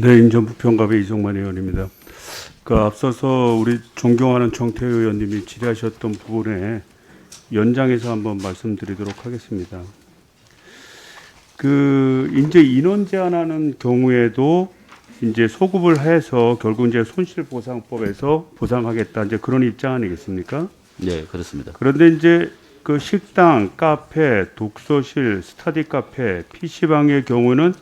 네, 인천부평갑의 이종만 의원입니다. 앞서서 우리 존경하는 정태호 의원님이 질의하셨던 부분에 연장해서 한번 말씀드리도록 하겠습니다. 이제 인원 제한하는 경우에도 이제 소급을 해서 결국 이제 손실보상법에서 보상하겠다 이제 그런 입장 아니겠습니까? 네, 그렇습니다. 그런데 이제 식당, 카페, 독서실, 스터디 카페, PC방의 경우는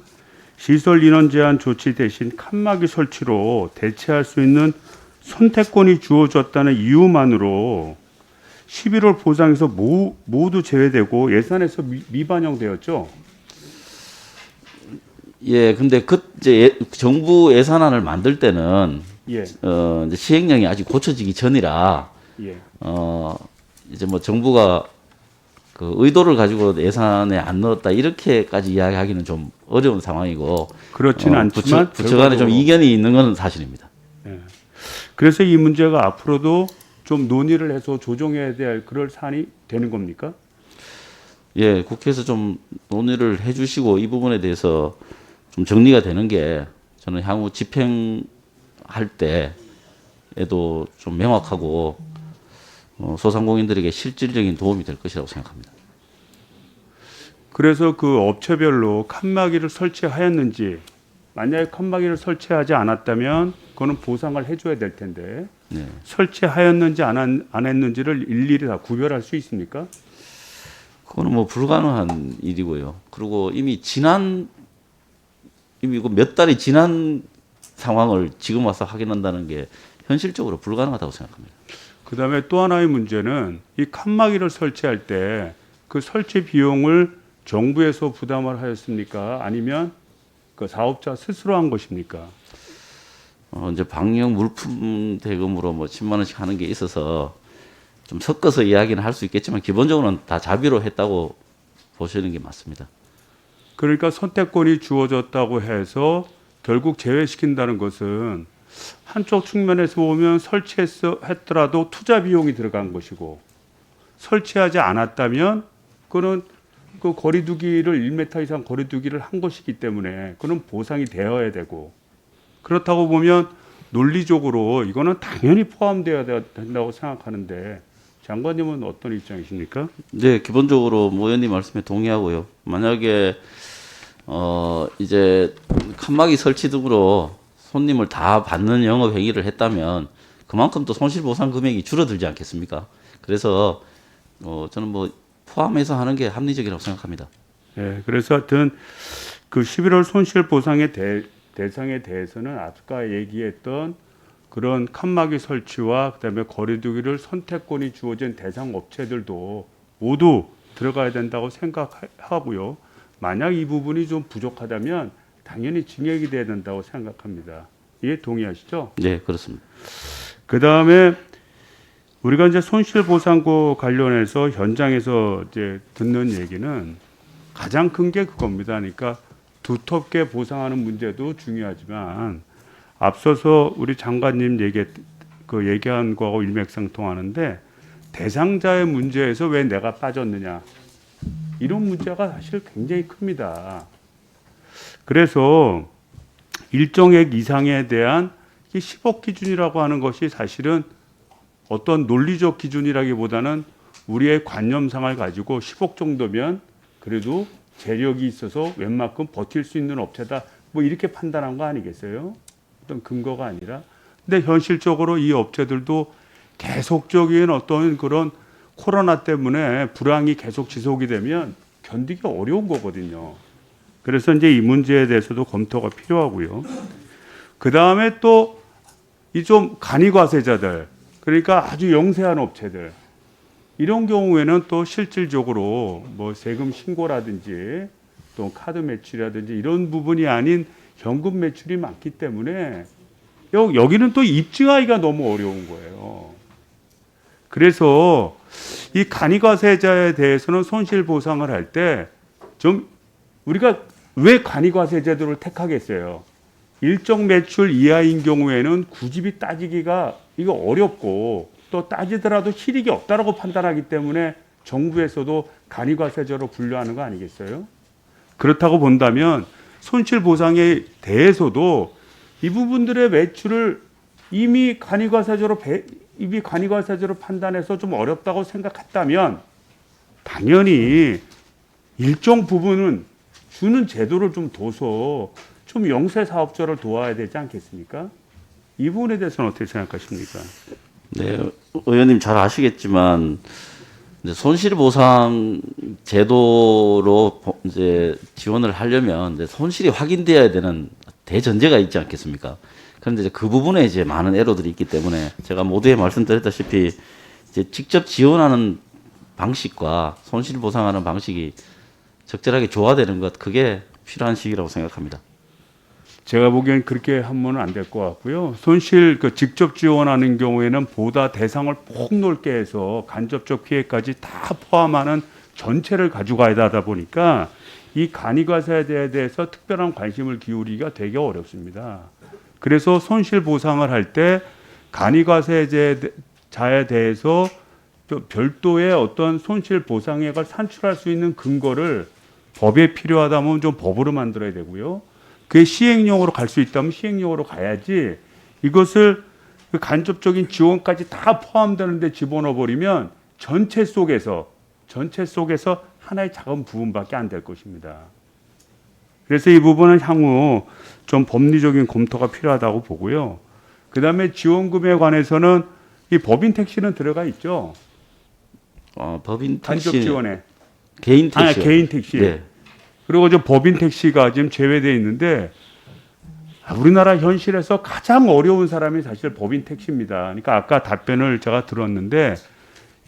시설 인원 제한 조치 대신 칸막이 설치로 대체할 수 있는 선택권이 주어졌다는 이유만으로 11월 보상에서 모두 제외되고 예산에서 미반영되었죠. 예, 근데 정부 예산안을 만들 때는 예, 이제 시행령이 아직 고쳐지기 전이라 예. 이제 뭐 정부가 그 의도를 가지고 예산에 안 넣었다 이렇게까지 이야기하기는 좀 어려운 상황이고 그렇지는 않지만 부처 간에 좀 이견이 있는 건 사실입니다. 예. 그래서 이 문제가 앞으로도 좀 논의를 해서 조정해야 될 그럴 사안이 되는 겁니까? 예, 국회에서 좀 논의를 해주시고 이 부분에 대해서 좀 정리가 되는 게 저는 향후 집행할 때에도 좀 명확하고 소상공인들에게 실질적인 도움이 될 것이라고 생각합니다. 그래서 그 업체별로 칸막이를 설치하였는지 만약에 칸막이를 설치하지 않았다면 그거는 보상을 해줘야 될 텐데 네. 설치하였는지 안 했는지를 일일이 다 구별할 수 있습니까? 그거는 뭐 불가능한 일이고요. 그리고 이미 몇 달이 지난 상황을 지금 와서 확인한다는 게 현실적으로 불가능하다고 생각합니다. 그다음에 또 하나의 문제는 이 칸막이를 설치할 때 그 설치 비용을 정부에서 부담을 하였습니까? 아니면 그 사업자 스스로 한 것입니까? 이제 방역 물품 대금으로 뭐 10만 원씩 하는 게 있어서 좀 섞어서 이야기는 할 수 있겠지만 기본적으로는 다 자비로 했다고 보시는 게 맞습니다. 그러니까 선택권이 주어졌다고 해서 결국 제외시킨다는 것은 한쪽 측면에서 보면 설치했더라도 투자 비용이 들어간 것이고 설치하지 않았다면 그는 그 거리두기를 1m 이상 거리두기를 한 것이기 때문에 그는 보상이 되어야 되고 그렇다고 보면 논리적으로 이거는 당연히 포함되어야 된다고 생각하는데 장관님은 어떤 입장이십니까? 네, 기본적으로 모 의원님 말씀에 동의하고요. 만약에 이제 칸막이 설치 등으로 손님을 다 받는 영업 행위를 했다면 그만큼 또 손실보상 금액이 줄어들지 않겠습니까? 그래서 저는 뭐 포함해서 하는 게 합리적이라고 생각합니다. 네, 그래서 하여튼 그 11월 손실보상의 대상에 대해서는 아까 얘기했던 그런 칸막이 설치와 그다음에 거리두기를 선택권이 주어진 대상 업체들도 모두 들어가야 된다고 생각하고요. 만약 이 부분이 좀 부족하다면 당연히 징역이 돼야 된다고 생각합니다. 이해 동의하시죠? 네, 그렇습니다. 그다음에 우리가 이제 손실보상과 관련해서 현장에서 이제 듣는 얘기는 가장 큰 게 그겁니다. 그러니까 두텁게 보상하는 문제도 중요하지만 앞서서 우리 장관님 얘기한 거하고 일맥상통하는데 대상자의 문제에서 왜 내가 빠졌느냐 이런 문제가 사실 굉장히 큽니다. 그래서 일정액 이상에 대한 10억 기준이라고 하는 것이 사실은 어떤 논리적 기준이라기보다는 우리의 관념상을 가지고 10억 정도면 그래도 재력이 있어서 웬만큼 버틸 수 있는 업체다 뭐 이렇게 판단한 거 아니겠어요? 어떤 근거가 아니라. 근데 현실적으로 이 업체들도 계속적인 어떤 그런 코로나 때문에 불황이 계속 지속이 되면 견디기 어려운 거거든요. 그래서 이제 이 문제에 대해서도 검토가 필요하고요. 그 다음에 또 이 좀 간이과세자들, 그러니까 아주 영세한 업체들, 이런 경우에는 또 실질적으로 뭐 세금 신고라든지 또 카드 매출이라든지 이런 부분이 아닌 현금 매출이 많기 때문에 여기는 또 입증하기가 너무 어려운 거예요. 그래서 이 간이과세자에 대해서는 손실보상을 할 때 좀 우리가 왜 간이과세제도를 택하겠어요? 일정 매출 이하인 경우에는 굳이 따지기가 이거 어렵고 또 따지더라도 실익이 없다라고 판단하기 때문에 정부에서도 간이과세제로 분류하는 거 아니겠어요? 그렇다고 본다면 손실보상에 대해서도 이 부분들의 매출을 이미 간이과세제로 판단해서 좀 어렵다고 생각했다면 당연히 일정 부분은 주는 제도를 좀 둬서 좀 영세 사업자를 도와야 되지 않겠습니까? 이 부분에 대해서는 어떻게 생각하십니까? 네, 의원님 잘 아시겠지만 이제 손실보상 제도로 이제 지원을 하려면 이제 손실이 확인되어야 되는 대전제가 있지 않겠습니까? 그런데 이제 그 부분에 이제 많은 애로들이 있기 때문에 제가 모두에 말씀드렸다시피 이제 직접 지원하는 방식과 손실보상하는 방식이 적절하게 조화되는 것, 그게 필요한 시기라고 생각합니다. 제가 보기엔 그렇게 하면 안 될 것 같고요. 손실 직접 지원하는 경우에는 보다 대상을 폭넓게 해서 간접적 피해까지 다 포함하는 전체를 가져가야 하다 보니까 이 간이과세에 대해서 특별한 관심을 기울이기가 되게 어렵습니다. 그래서 손실 보상을 할 때 간이과세자에 대해서 또 별도의 어떤 손실 보상액을 산출할 수 있는 근거를 법에 필요하다면 좀 법으로 만들어야 되고요. 그게 시행령으로 갈 수 있다면 시행령으로 가야지 이것을 그 간접적인 지원까지 다 포함되는데 집어넣어 버리면 전체 속에서 하나의 작은 부분밖에 안 될 것입니다. 그래서 이 부분은 향후 좀 법리적인 검토가 필요하다고 보고요. 그다음에 지원금에 관해서는 이 법인 택시는 들어가 있죠. 법인 간접 택시, 지원에. 개인 택시, 개인 택시. 네. 그리고 저 법인 택시가 지금 제외되어 있는데 우리나라 현실에서 가장 어려운 사람이 사실 법인 택시입니다. 그러니까 아까 답변을 제가 들었는데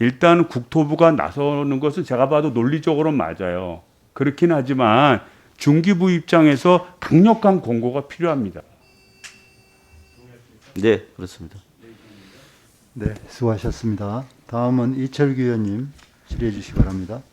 일단 국토부가 나서는 것은 제가 봐도 논리적으로 맞아요. 그렇긴 하지만 중기부 입장에서 강력한 권고가 필요합니다. 네, 그렇습니다. 네, 수고하셨습니다. 다음은 이철규 의원님 질의해 주시기 바랍니다.